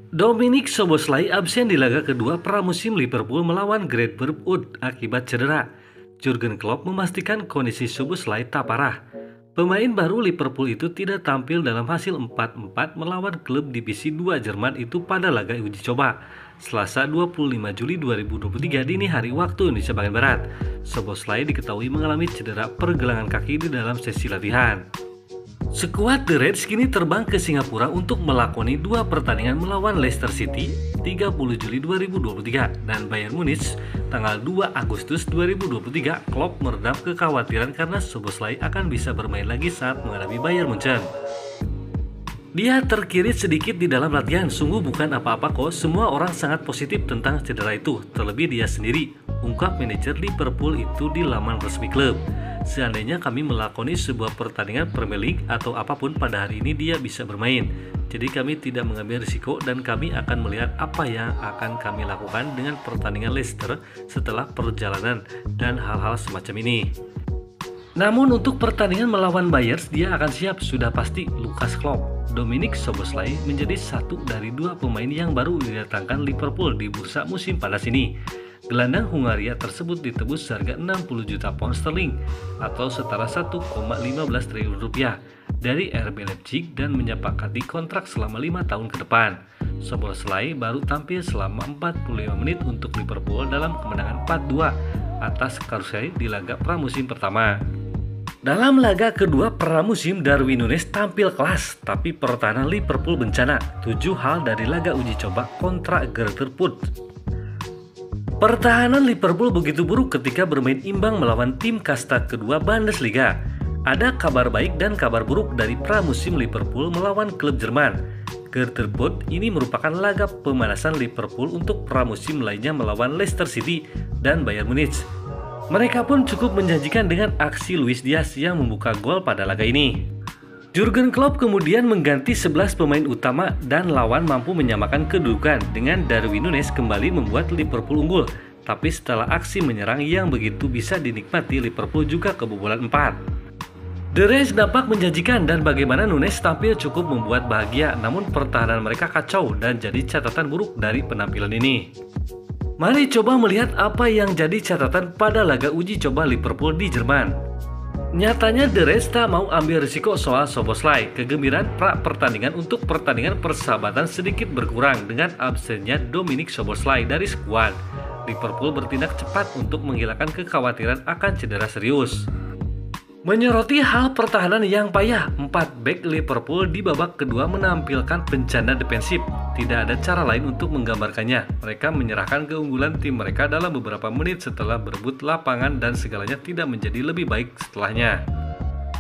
Dominic Szoboszlai absen di laga kedua pramusim Liverpool melawan Great Brentford akibat cedera. Jurgen Klopp memastikan kondisi Szoboszlai tak parah. Pemain baru Liverpool itu tidak tampil dalam hasil 4-4 melawan klub divisi 2 Jerman itu pada laga uji coba Selasa 25 Juli 2023 dini hari waktu Indonesia bagian Barat. Szoboszlai diketahui mengalami cedera pergelangan kaki di dalam sesi latihan. Skuad The Reds kini terbang ke Singapura untuk melakoni dua pertandingan melawan Leicester City 30 Juli 2023 dan Bayern Munich tanggal 2 Agustus 2023. Klopp meredam kekhawatiran karena Szoboszlai akan bisa bermain lagi saat menghadapi Bayern Munchen. Dia terkirit sedikit di dalam latihan, sungguh bukan apa-apa kok, semua orang sangat positif tentang cedera itu, terlebih dia sendiri, ungkap manajer Liverpool itu di laman resmi klub. Seandainya kami melakoni sebuah pertandingan Premier League atau apapun pada hari ini dia bisa bermain. Jadi kami tidak mengambil risiko dan kami akan melihat apa yang akan kami lakukan dengan pertandingan Leicester setelah perjalanan dan hal-hal semacam ini. Namun untuk pertandingan melawan Bayern dia akan siap, sudah pasti. Lukas Klopp. Dominic Szoboszlai menjadi satu dari dua pemain yang baru didatangkan Liverpool di bursa musim panas ini. Gelandang Hungaria tersebut ditebus harga 60 juta pound sterling atau setara 1,15 triliun rupiah dari RB Leipzig dan menyepakati kontrak selama 5 tahun ke depan. Szoboszlai baru tampil selama 45 menit untuk Liverpool dalam kemenangan 4-2 atas Karlsruhe di laga pramusim pertama. Dalam laga kedua pramusim, Darwin Núñez tampil kelas, tapi pertahanan Liverpool bencana. 7 hal dari laga uji coba kontra Great Brentford. Pertahanan Liverpool begitu buruk ketika bermain imbang melawan tim kasta kedua Bundesliga. Ada kabar baik dan kabar buruk dari pramusim Liverpool melawan klub Jerman. Great Brentford ini merupakan laga pemanasan Liverpool untuk pramusim lainnya melawan Leicester City dan Bayern Munich. Mereka pun cukup menjanjikan dengan aksi Luis Diaz yang membuka gol pada laga ini. Jurgen Klopp kemudian mengganti 11 pemain utama dan lawan mampu menyamakan kedudukan dengan Darwin Núñez kembali membuat Liverpool unggul. Tapi setelah aksi menyerang yang begitu bisa dinikmati, Liverpool juga kebobolan 4. The Reds nampak menjanjikan dan bagaimana Núñez tampil cukup membuat bahagia, namun pertahanan mereka kacau dan jadi catatan buruk dari penampilan ini. Mari coba melihat apa yang jadi catatan pada laga uji coba Liverpool di Jerman. Nyatanya The Reds tak mau ambil risiko soal Szoboszlai. Kegembiraan pra-pertandingan untuk pertandingan persahabatan sedikit berkurang dengan absennya Dominic Szoboszlai dari skuad. Liverpool bertindak cepat untuk menghilangkan kekhawatiran akan cedera serius. Menyoroti hal pertahanan yang payah, 4 bek Liverpool di babak kedua menampilkan bencana defensif. Tidak ada cara lain untuk menggambarkannya. Mereka menyerahkan keunggulan tim mereka dalam beberapa menit setelah berebut lapangan dan segalanya tidak menjadi lebih baik setelahnya.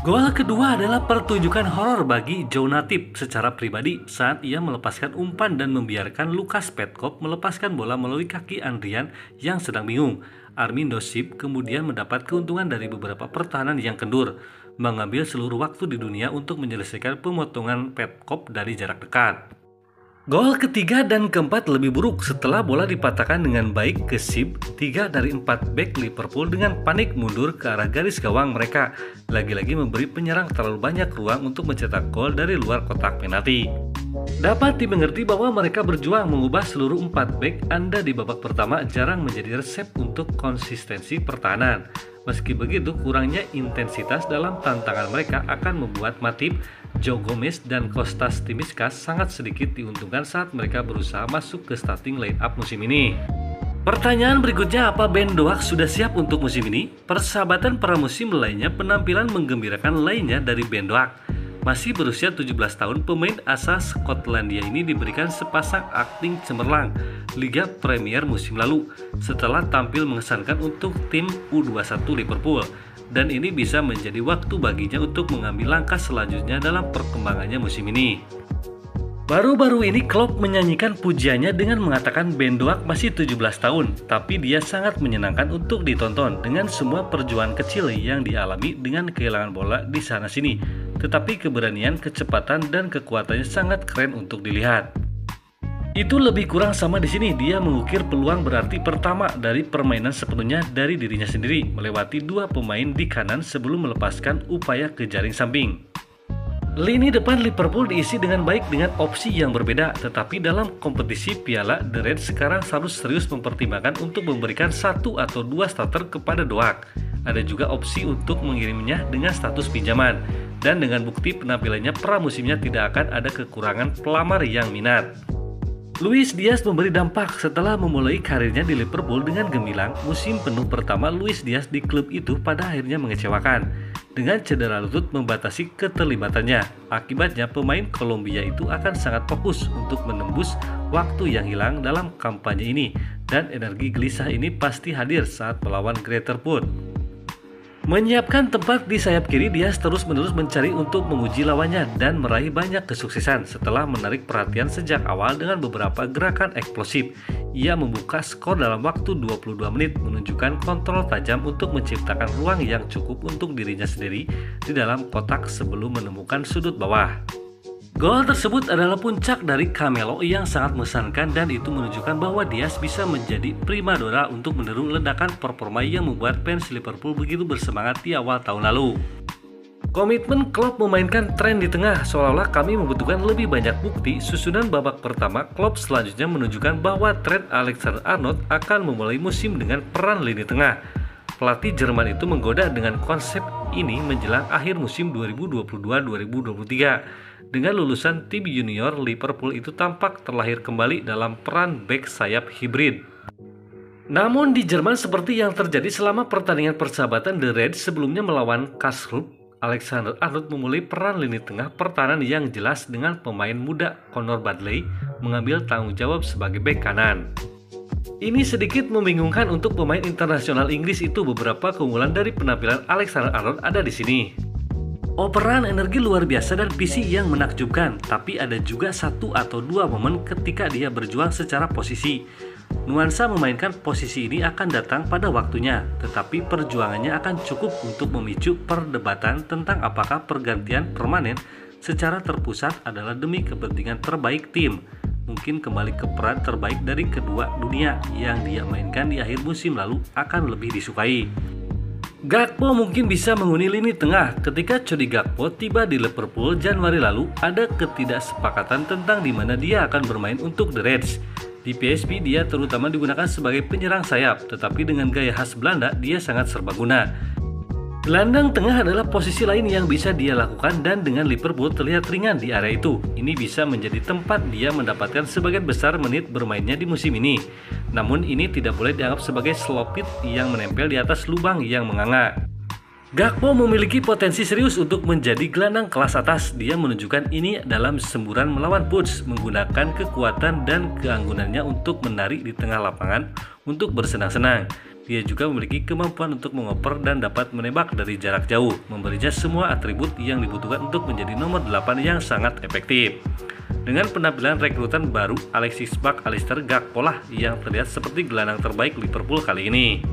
Gol kedua adalah pertunjukan horor bagi Joe Matip secara pribadi saat ia melepaskan umpan dan membiarkan Lukas Petkov melepaskan bola melalui kaki Andrian yang sedang bingung. Armindo Sip kemudian mendapat keuntungan dari beberapa pertahanan yang kendur, mengambil seluruh waktu di dunia untuk menyelesaikan pemotongan Petkov dari jarak dekat. Gol ketiga dan keempat lebih buruk setelah bola dipatahkan dengan baik ke Sip. 3 dari 4 bek Liverpool dengan panik mundur ke arah garis gawang mereka, lagi-lagi memberi penyerang terlalu banyak ruang untuk mencetak gol dari luar kotak penalti. Dapat dimengerti bahwa mereka berjuang mengubah seluruh 4 bek Anda di babak pertama jarang menjadi resep untuk konsistensi pertahanan. Meski begitu, kurangnya intensitas dalam tantangan mereka akan membuat Matip, Joe Gomez, dan Kostas Tsimikas sangat sedikit diuntungkan saat mereka berusaha masuk ke starting line-up musim ini. Pertanyaan berikutnya, apa Ben Doak sudah siap untuk musim ini? Persahabatan pramusim lainnya penampilan menggembirakan lainnya dari Ben Doak. Masih berusia 17 tahun, pemain asal Skotlandia ini diberikan sepasang akting cemerlang Liga Premier musim lalu setelah tampil mengesankan untuk tim U21 Liverpool, dan ini bisa menjadi waktu baginya untuk mengambil langkah selanjutnya dalam perkembangannya musim ini. Baru-baru ini Klopp menyanyikan pujiannya dengan mengatakan Ben Doak masih 17 tahun, tapi dia sangat menyenangkan untuk ditonton dengan semua perjuangan kecil yang dialami dengan kehilangan bola di sana-sini. Tetapi keberanian, kecepatan, dan kekuatannya sangat keren untuk dilihat. Itu lebih kurang sama di sini. Dia mengukir peluang berarti pertama dari permainan sepenuhnya dari dirinya sendiri, melewati 2 pemain di kanan sebelum melepaskan upaya ke jaring samping. Lini depan Liverpool diisi dengan baik dengan opsi yang berbeda, tetapi dalam kompetisi Piala The Reds sekarang harus serius mempertimbangkan untuk memberikan 1 atau 2 starter kepada Doak. Ada juga opsi untuk mengirimnya dengan status pinjaman, dan dengan bukti penampilannya pramusimnya tidak akan ada kekurangan pelamar yang minat. Luis Diaz memberi dampak setelah memulai karirnya di Liverpool dengan gemilang. Musim penuh pertama Luis Diaz di klub itu pada akhirnya mengecewakan dengan cedera lutut membatasi keterlibatannya. Akibatnya pemain Kolombia itu akan sangat fokus untuk menembus waktu yang hilang dalam kampanye ini, dan energi gelisah ini pasti hadir saat melawan Greater Foot. Menyiapkan tempat di sayap kiri, Diaz terus-menerus mencari untuk menguji lawannya dan meraih banyak kesuksesan setelah menarik perhatian sejak awal dengan beberapa gerakan eksplosif. Ia membuka skor dalam waktu 22 menit, menunjukkan kontrol tajam untuk menciptakan ruang yang cukup untuk dirinya sendiri di dalam kotak sebelum menemukan sudut bawah. Gol tersebut adalah puncak dari Camelo yang sangat mengesankan, dan itu menunjukkan bahwa Diaz bisa menjadi primadona untuk meniru ledakan performa yang membuat fans Liverpool begitu bersemangat di awal tahun lalu. Komitmen Klopp memainkan tren di tengah, seolah-olah kami membutuhkan lebih banyak bukti. Susunan babak pertama, Klopp selanjutnya menunjukkan bahwa Trent Alexander-Arnold akan memulai musim dengan peran lini tengah. Pelatih Jerman itu menggoda dengan konsep ini menjelang akhir musim 2022-2023. Dengan lulusan tim junior, Liverpool itu tampak terlahir kembali dalam peran bek sayap hibrid. Namun di Jerman, seperti yang terjadi selama pertandingan persahabatan The Reds sebelumnya melawan Karlsruhe, Alexander-Arnold memulai peran lini tengah pertahanan yang jelas dengan pemain muda Conor Bradley mengambil tanggung jawab sebagai bek kanan. Ini sedikit membingungkan untuk pemain internasional Inggris itu. Beberapa keunggulan dari penampilan Alexander-Arnold ada di sini. Operan energi luar biasa dan visi yang menakjubkan, tapi ada juga 1 atau 2 momen ketika dia berjuang secara posisi. Nuansa memainkan posisi ini akan datang pada waktunya, tetapi perjuangannya akan cukup untuk memicu perdebatan tentang apakah pergantian permanen secara terpusat adalah demi kepentingan terbaik tim. Mungkin kembali ke peran terbaik dari kedua dunia yang dia mainkan di akhir musim lalu akan lebih disukai. Gakpo mungkin bisa menghuni lini tengah. Ketika Cody Gakpo tiba di Liverpool Januari lalu, ada ketidaksepakatan tentang di mana dia akan bermain untuk The Reds. Di PSV dia terutama digunakan sebagai penyerang sayap, tetapi dengan gaya khas Belanda dia sangat serbaguna. Gelandang tengah adalah posisi lain yang bisa dia lakukan, dan dengan Liverpool terlihat ringan di area itu. Ini bisa menjadi tempat dia mendapatkan sebagian besar menit bermainnya di musim ini. Namun ini tidak boleh dianggap sebagai slopit yang menempel di atas lubang yang menganga. Gakpo memiliki potensi serius untuk menjadi gelandang kelas atas. Dia menunjukkan ini dalam semburan melawan Puig, menggunakan kekuatan dan keanggunannya untuk menarik di tengah lapangan untuk bersenang-senang. Dia juga memiliki kemampuan untuk mengoper dan dapat menembak dari jarak jauh, memberinya semua atribut yang dibutuhkan untuk menjadi nomor 8 yang sangat efektif. Dengan penampilan rekrutan baru, Alexis Mac Allister, Gakpo lah yang terlihat seperti gelandang terbaik Liverpool kali ini.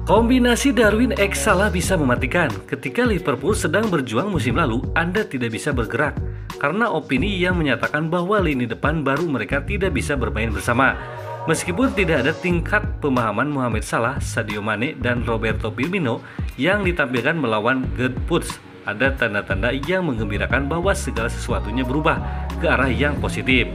Kombinasi Darwin x Salah bisa mematikan. Ketika Liverpool sedang berjuang musim lalu, Anda tidak bisa bergerak karena opini yang menyatakan bahwa lini depan baru mereka tidak bisa bermain bersama. Meskipun tidak ada tingkat pemahaman Mohamed Salah, Sadio Mane, dan Roberto Firmino yang ditampilkan melawan Gerd Puig, ada tanda-tanda yang menggembirakan bahwa segala sesuatunya berubah ke arah yang positif.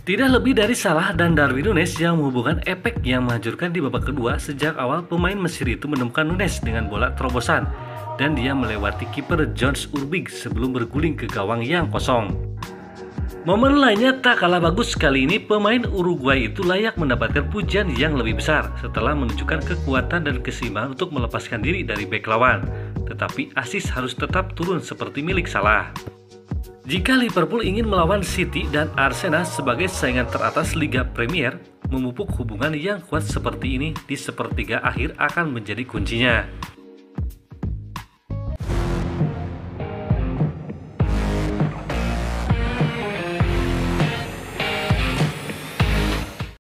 Tidak lebih dari Salah dan Darwin Núñez yang menghubungkan efek yang menghancurkan di babak kedua. Sejak awal pemain Mesir itu menemukan Núñez dengan bola terobosan, dan dia melewati kiper Jones Urbig sebelum berguling ke gawang yang kosong. Momen lainnya tak kalah bagus. Kali ini pemain Uruguay itu layak mendapatkan pujian yang lebih besar setelah menunjukkan kekuatan dan keseimbangan untuk melepaskan diri dari bek lawan. Tetapi asis harus tetap turun seperti milik Salah. Jika Liverpool ingin melawan City dan Arsenal sebagai saingan teratas Liga Premier, memupuk hubungan yang kuat seperti ini di sepertiga akhir akan menjadi kuncinya.